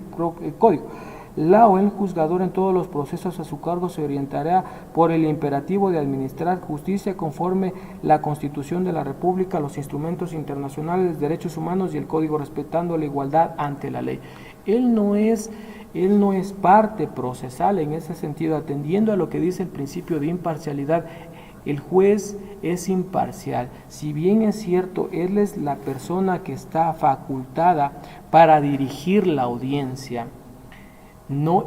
Código. La o el juzgador en todos los procesos a su cargo se orientará por el imperativo de administrar justicia conforme la Constitución de la República, los instrumentos internacionales, derechos humanos y el Código, respetando la igualdad ante la ley. Él no es parte procesal en ese sentido, atendiendo a lo que dice el principio de imparcialidad. El juez es imparcial. Si bien es cierto, él es la persona que está facultada para dirigir la audiencia,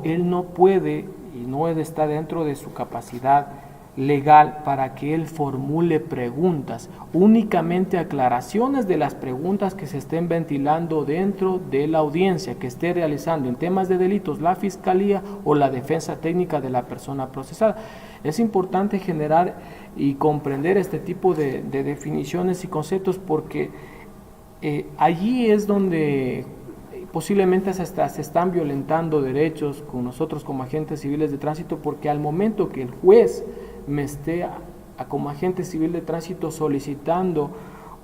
él no puede y no está dentro de su capacidad legal para que él formule preguntas, únicamente aclaraciones de las preguntas que se estén ventilando dentro de la audiencia que esté realizando en temas de delitos la Fiscalía o la defensa técnica de la persona procesada. Es importante generar y comprender este tipo de definiciones y conceptos porque allí es donde posiblemente hasta se están violentando derechos con nosotros como agentes civiles de tránsito, porque al momento que el juez me esté como agente civil de tránsito solicitando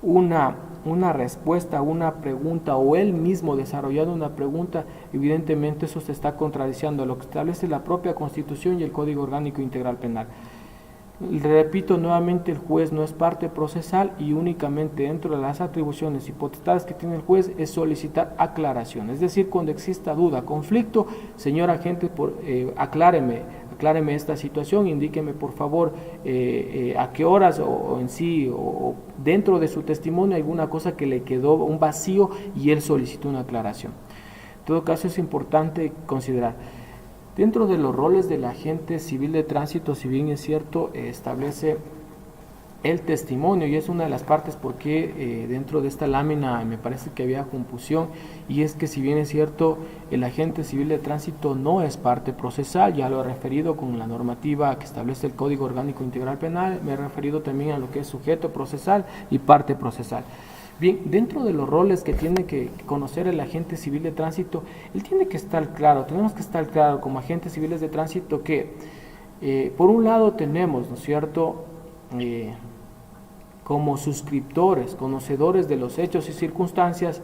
una respuesta a una pregunta o él mismo desarrollando una pregunta, evidentemente eso se está contradiciendo a lo que establece la propia Constitución y el Código Orgánico Integral Penal. Repito nuevamente, el juez no es parte procesal y únicamente dentro de las atribuciones y potestades que tiene el juez es solicitar aclaración. Es decir, cuando exista duda, conflicto, señor agente, acláreme esta situación, indíqueme por favor a qué horas o en sí o dentro de su testimonio alguna cosa que le quedó un vacío y él solicitó una aclaración. En todo caso es importante considerar. Dentro de los roles del agente civil de tránsito, si bien es cierto, establece el testimonio y es una de las partes porque dentro de esta lámina me parece que había confusión, y es que si bien es cierto, el agente civil de tránsito no es parte procesal, ya lo he referido con la normativa que establece el Código Orgánico Integral Penal, me he referido también a lo que es sujeto procesal y parte procesal. Bien, dentro de los roles que tiene que conocer el agente civil de tránsito, él tiene que estar claro, tenemos que estar claro como agentes civiles de tránsito que por un lado tenemos, ¿no es cierto?, como suscriptores, conocedores de los hechos y circunstancias,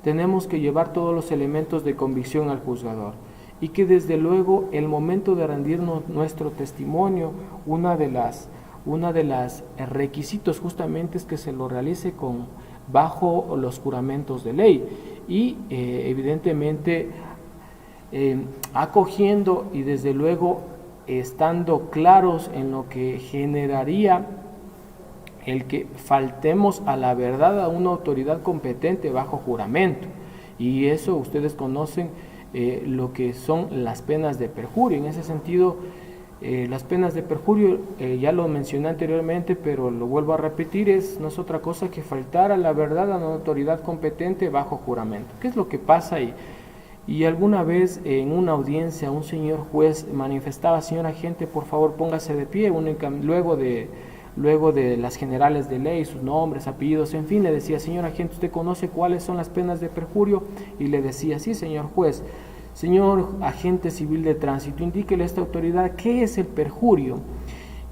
tenemos que llevar todos los elementos de convicción al juzgador y que desde luego el momento de rendirnos nuestro testimonio, una de las requisitos justamente es que se lo realice bajo los juramentos de ley y evidentemente acogiendo y desde luego estando claros en lo que generaría el que faltemos a la verdad a una autoridad competente bajo juramento. Y eso ustedes conocen lo que son las penas de perjurio. En ese sentido, las penas de perjurio, ya lo mencioné anteriormente, pero lo vuelvo a repetir, no es otra cosa que faltar a la verdad a una autoridad competente bajo juramento. ¿Qué es lo que pasa ahí? Y alguna vez en una audiencia un señor juez manifestaba: señor agente, por favor póngase de pie, luego de las generales de ley, sus nombres, apellidos, en fin, le decía: señor agente, ¿usted conoce cuáles son las penas de perjurio? Y le decía: sí, señor juez. Señor agente civil de tránsito, indíquele a esta autoridad qué es el perjurio.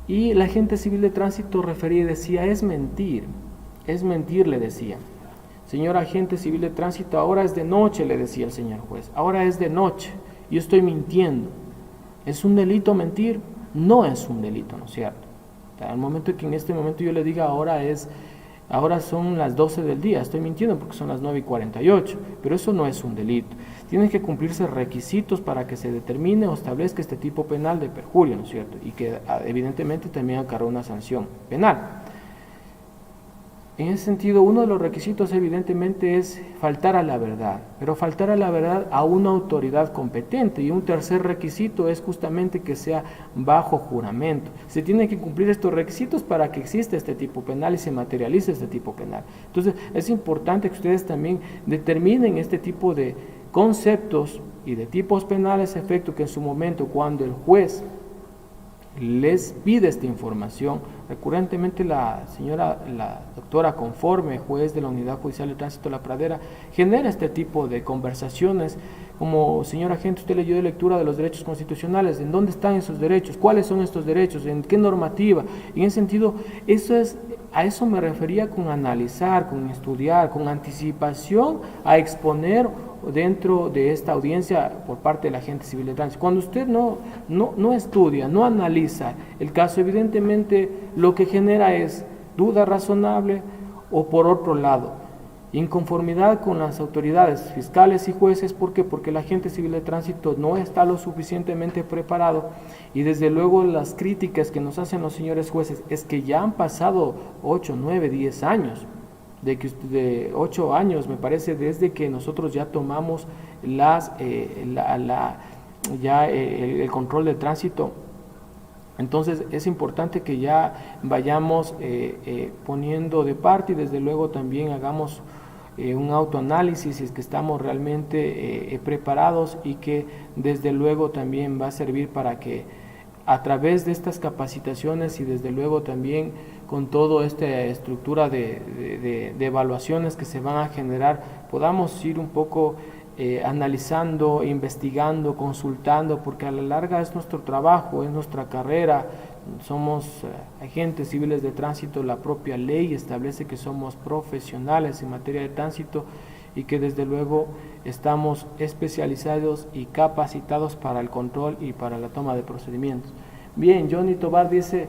Y el agente civil de tránsito refería y decía: es mentir, le decía. Señor agente civil de tránsito, ahora es de noche, le decía el señor juez, ahora es de noche, yo estoy mintiendo. ¿Es un delito mentir? No es un delito, ¿no es cierto? Al momento que en este momento yo le diga ahora son las 12 del día, estoy mintiendo porque son las 9:48, pero eso no es un delito. Tienen que cumplirse requisitos para que se determine o establezca este tipo penal de perjurio, ¿no es cierto? Y que evidentemente también acarrea una sanción penal. En ese sentido, uno de los requisitos evidentemente es faltar a la verdad, pero faltar a la verdad a una autoridad competente. Y un tercer requisito es justamente que sea bajo juramento. Se tienen que cumplir estos requisitos para que exista este tipo penal y se materialice este tipo penal. Entonces, es importante que ustedes también determinen este tipo de conceptos y de tipos penales, efecto que en su momento, cuando el juez les pide esta información, recurrentemente la doctora Conforme, juez de la Unidad Judicial de Tránsito La Pradera, genera este tipo de conversaciones, como: señor agente, usted leyó de lectura de los derechos constitucionales, ¿en dónde están esos derechos? ¿Cuáles son estos derechos? ¿En qué normativa? Y en ese sentido, a eso me refería con analizar, con estudiar, con anticipación a exponer dentro de esta audiencia por parte del agente civil de tránsito. Cuando usted no estudia, no analiza el caso, evidentemente lo que genera es duda razonable o, por otro lado, inconformidad con las autoridades fiscales y jueces. ¿Por qué? Porque el agente civil de tránsito no está lo suficientemente preparado, y desde luego las críticas que nos hacen los señores jueces es que ya han pasado 8, 9, 10 años, de 8 años me parece, desde que nosotros ya tomamos el control del tránsito. Entonces es importante que ya vayamos poniendo de parte, y desde luego también hagamos un autoanálisis si es que estamos realmente preparados, y que desde luego también va a servir para que a través de estas capacitaciones y desde luego también con toda esta estructura de evaluaciones que se van a generar, podamos ir un poco analizando, investigando, consultando, porque a la larga es nuestro trabajo, es nuestra carrera. Somos agentes civiles de tránsito, la propia ley establece que somos profesionales en materia de tránsito, y que desde luego estamos especializados y capacitados para el control y para la toma de procedimientos. Bien, Johnny Tobar dice: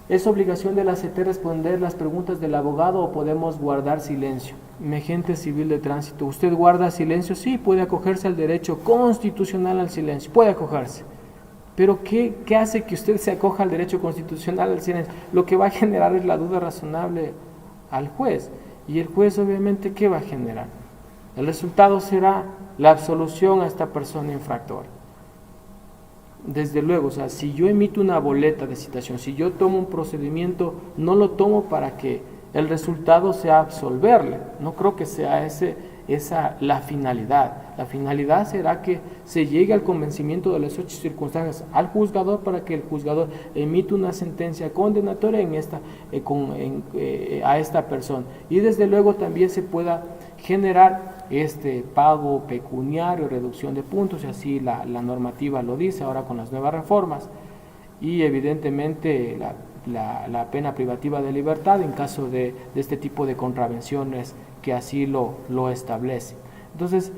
¿es obligación de la CT responder las preguntas del abogado o podemos guardar silencio? Mi agente civil de tránsito, ¿usted guarda silencio? Sí, puede acogerse al derecho constitucional al silencio, puede acogerse. Pero ¿qué hace que usted se acoja al derecho constitucional al silencio? Lo que va a generar es la duda razonable al juez. Y el juez, obviamente, ¿qué va a generar? El resultado será la absolución a esta persona infractora. Desde luego, o sea, si yo emito una boleta de citación, si yo tomo un procedimiento, no lo tomo para que el resultado sea absolverle. No creo que sea esa la finalidad. La finalidad será que se llegue al convencimiento de las hechos y circunstancias al juzgador, para que el juzgador emita una sentencia condenatoria a esta persona. Y desde luego también se pueda generar este pago pecuniario, reducción de puntos, y así la normativa lo dice ahora con las nuevas reformas, y evidentemente la pena privativa de libertad en caso de este tipo de contravenciones que así lo establece. Entonces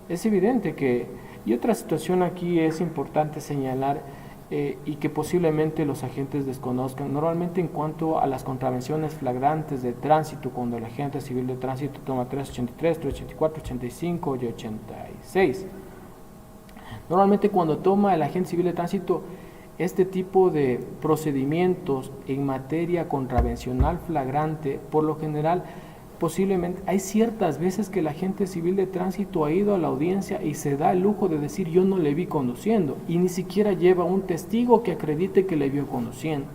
es evidente que, y otra situación aquí es importante señalar, y que posiblemente los agentes desconozcan, normalmente en cuanto a las contravenciones flagrantes de tránsito, cuando el agente civil de tránsito toma 383, 384, 85 y 86. Normalmente cuando toma el agente civil de tránsito este tipo de procedimientos en materia contravencional flagrante, por lo general, posiblemente hay ciertas veces que el agente civil de tránsito ha ido a la audiencia y se da el lujo de decir: yo no le vi conduciendo, y ni siquiera lleva un testigo que acredite que le vio conduciendo.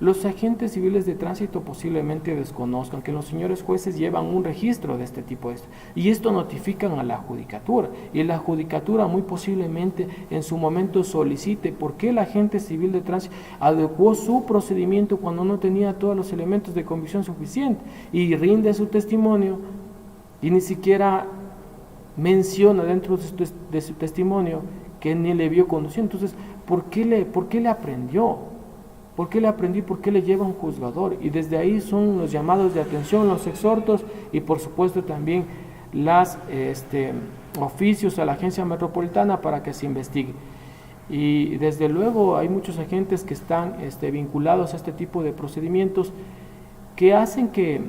Los agentes civiles de tránsito posiblemente desconozcan que los señores jueces llevan un registro de este tipo y esto notifican a la judicatura, y la judicatura muy posiblemente en su momento solicite por qué el agente civil de tránsito adecuó su procedimiento cuando no tenía todos los elementos de convicción suficientes, y rinde su testimonio y ni siquiera menciona dentro de su testimonio que ni le vio conduciendo. Entonces, ¿por qué le aprendió? ¿Por qué le aprendí? ¿Por qué le lleva un juzgador? Y desde ahí son los llamados de atención, los exhortos, y por supuesto también los oficios a la agencia metropolitana para que se investigue. Y desde luego hay muchos agentes que están vinculados a este tipo de procedimientos que hacen que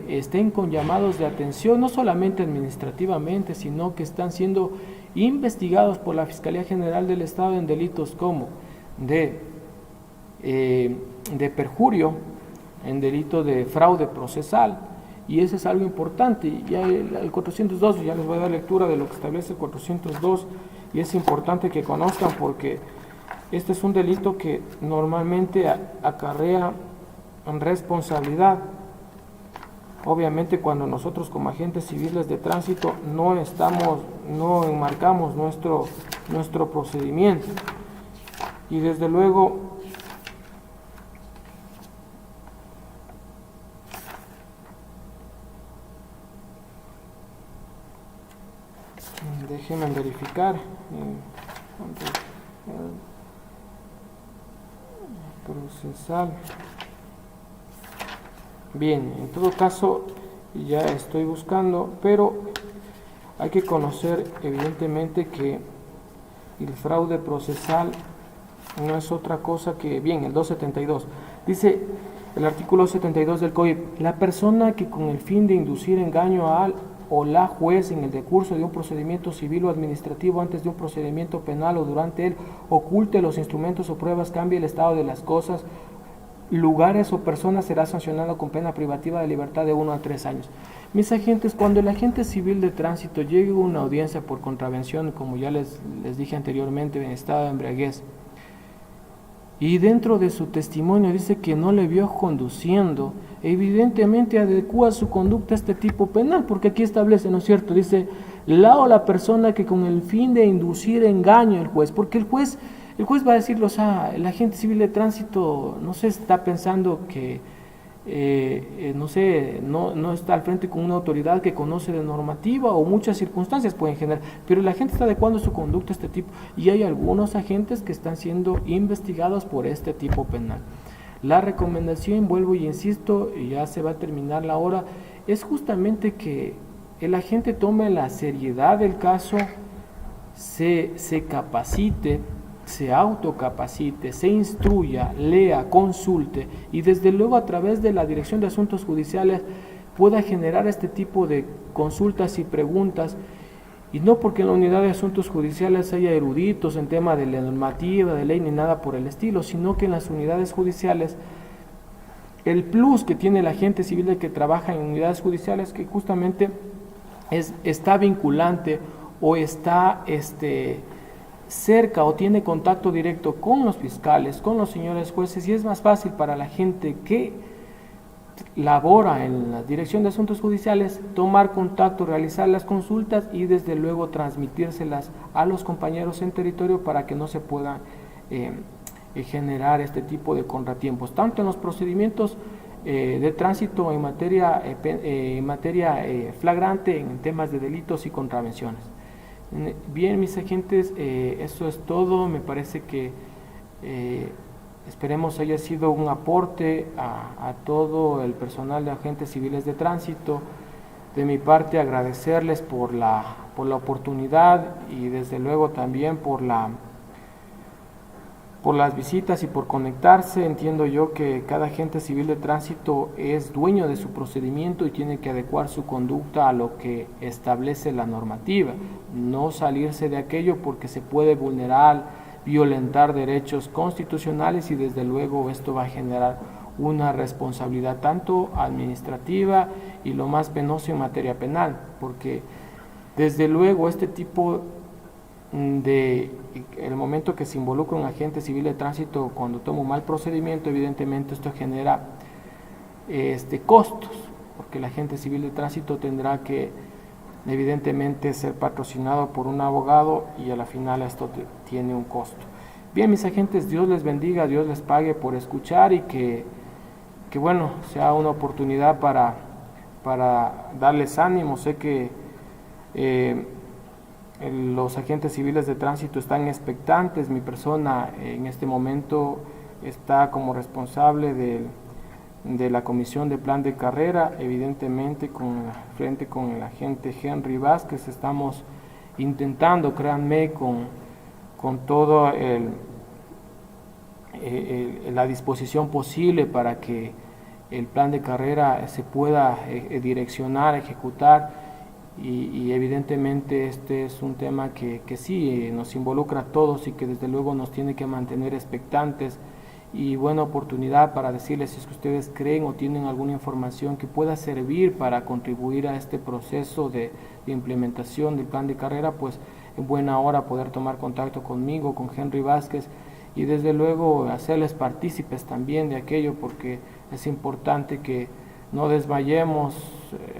estén con llamados de atención, no solamente administrativamente, sino que están siendo investigados por la Fiscalía General del Estado en delitos como de perjurio, en delito de fraude procesal, y eso es algo importante. Ya el 402, ya les voy a dar lectura de lo que establece el 402, y es importante que conozcan porque este es un delito que normalmente acarrea responsabilidad. Obviamente cuando nosotros como agentes civiles de tránsito no enmarcamos nuestro procedimiento, y desde luego déjenme verificar procesal. Bien, en todo caso ya estoy buscando, pero hay que conocer evidentemente que el fraude procesal no es otra cosa que, bien, el 272 dice el artículo 72 del COIP: la persona que con el fin de inducir engaño al o la juez en el decurso de un procedimiento civil o administrativo, antes de un procedimiento penal o durante él, oculte los instrumentos o pruebas, cambie el estado de las cosas, lugares o personas, será sancionado con pena privativa de libertad de 1 a 3 años. Mis agentes, cuando el agente civil de tránsito llegue a una audiencia por contravención, como ya les dije anteriormente, en estado de embriaguez, y dentro de su testimonio dice que no le vio conduciendo, evidentemente adecua su conducta a este tipo penal, porque aquí establece, ¿no es cierto? Dice, la o la persona que con el fin de inducir engaño al juez, porque el juez va a decirlo, o sea, el agente civil de tránsito, no sé, está pensando que, no sé, no está al frente con una autoridad que conoce de normativa, o muchas circunstancias pueden generar, pero la gente está adecuando su conducta a este tipo, y hay algunos agentes que están siendo investigados por este tipo penal. La recomendación, vuelvo y insisto, y ya se va a terminar la hora, es justamente que el agente tome la seriedad del caso, se capacite, se autocapacite, se instruya, lea, consulte, y desde luego a través de la Dirección de Asuntos Judiciales pueda generar este tipo de consultas y preguntas, y no porque en la Unidad de Asuntos Judiciales haya eruditos en tema de la normativa, de ley, ni nada por el estilo, sino que en las unidades judiciales el plus que tiene el agente civil que trabaja en unidades judiciales, que justamente está vinculante o está cerca o tiene contacto directo con los fiscales, con los señores jueces, y es más fácil para la gente que labora en la Dirección de Asuntos Judiciales tomar contacto, realizar las consultas y desde luego transmitírselas a los compañeros en territorio para que no se puedan generar este tipo de contratiempos, tanto en los procedimientos de tránsito en materia flagrante, en temas de delitos y contravenciones. Bien, mis agentes, eso es todo. Me parece que esperemos haya sido un aporte a todo el personal de agentes civiles de tránsito. De mi parte, agradecerles por la oportunidad y desde luego también por las visitas y por conectarse. Entiendo yo que cada agente civil de tránsito es dueño de su procedimiento y tiene que adecuar su conducta a lo que establece la normativa, no salirse de aquello porque se puede vulnerar, violentar derechos constitucionales, y desde luego esto va a generar una responsabilidad tanto administrativa y lo más penoso en materia penal, porque desde luego este tipo el momento que se involucra un agente civil de tránsito cuando toma un mal procedimiento, evidentemente esto genera costos, porque el agente civil de tránsito tendrá que evidentemente ser patrocinado por un abogado y a la final esto tiene un costo. Bien, mis agentes, Dios les bendiga, Dios les pague por escuchar, y que bueno, sea una oportunidad para darles ánimo. Sé que los agentes civiles de tránsito están expectantes. Mi persona en este momento está como responsable de la comisión de plan de carrera, evidentemente frente con el agente Henry Vázquez. Estamos intentando, créanme, con toda la disposición posible para que el plan de carrera se pueda direccionar, ejecutar, y evidentemente este es un tema que sí nos involucra a todos y que desde luego nos tiene que mantener expectantes y buena oportunidad para decirles si es que ustedes creen o tienen alguna información que pueda servir para contribuir a este proceso de implementación del plan de carrera, pues en buena hora poder tomar contacto conmigo, con Henry Vázquez, y desde luego hacerles partícipes también de aquello, porque es importante que no desmayemos,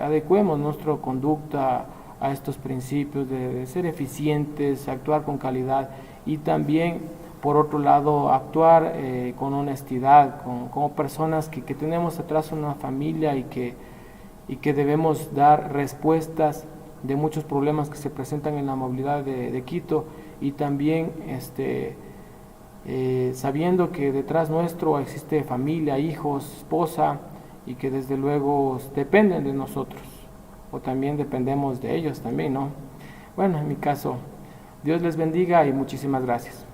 adecuemos nuestra conducta a estos principios de ser eficientes, actuar con calidad y también, por otro lado, actuar con honestidad, como personas que tenemos atrás una familia y que debemos dar respuestas de muchos problemas que se presentan en la movilidad de Quito, y también sabiendo que detrás nuestro existe familia, hijos, esposa, y que desde luego dependen de nosotros, o también dependemos de ellos también, ¿no? Bueno, en mi caso, Dios les bendiga y muchísimas gracias.